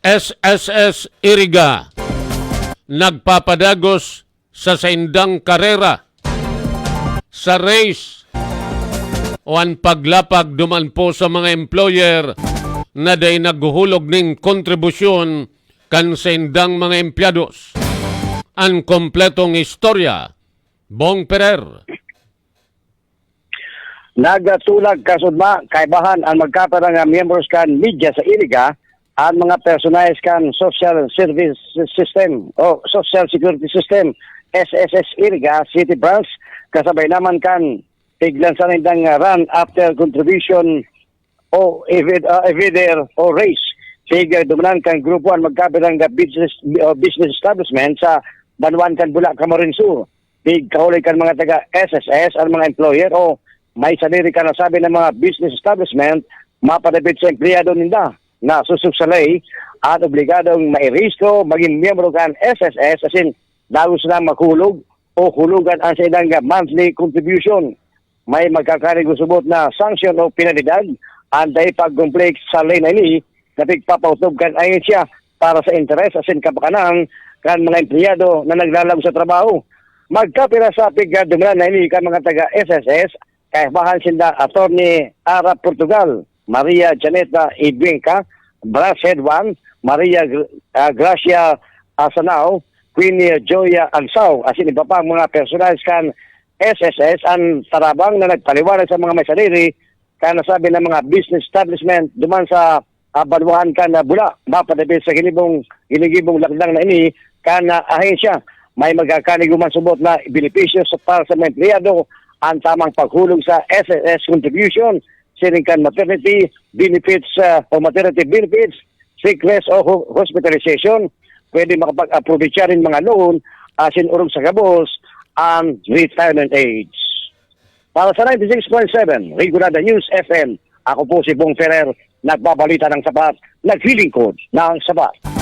SSS Iriga nagpapadagos sa saindang karera sa race o ang paglapag duman po sa mga employer na day naghuhulog ning kontribusyon kan saindang mga empleados. Ang kompletong istorya, Bong Perer. Nagatulag kasudma kaibahan ang magkaparang miyembros kan media sa Iriga ang mga personalis kan social service system o social security system SSS Iriga City Branch kasabay naman kan tiglan sa nindang run after contribution o evider o race tig dumanan kan grupo ang magkaparang business establishment sa Banwan kan Bula Camarines Sur. Tig kahuli kan mga taga SSS ang mga employer o may sarili ka na sabi ng mga business establishment, mapadabit sa empleyado ninda na susuksalay at obligadong mairehistro maging miyembro kan SSS as in dalos na makulog o hulugan ang sa ilang monthly contribution. May magkakarigo subot na sanction o penalidad anday pag-complex sa lay na ini na pigpapautob kan ayon siya para sa interes as in kapakanan kan mga empleyado na naglalaro sa trabaho. Magkapira sa pigdumanan na ini kan mga taga SSS kaibahan sila Attorney Ara Portugal, Maria Janeta Idwinka, Brass Head 1, Maria Gracia Asanao, Queen Joya Agsaw, asin iba pa mga personalis kan SSS ang tarabang na nagpaliwanag sa mga may sarili kan nasabi ng mga business establishment duman sa Banwan kan Bula, mapadabi sa ginigibong lakdang na ini kan ahensya. May magkakaniguman subot na benepisyo para sa mga empleyado ang tamang paghulog sa SSS contribution, siningkan maternity benefits o maternity benefits, sickness o hospitalization, pwede makapag-approve rin mga loan, asin urong sa gabos, and retirement age. Para sa 96.7, Regulada News FM, ako po si Bong Ferrer, nagbabalita ng sapat, naglilingkod ng sapat.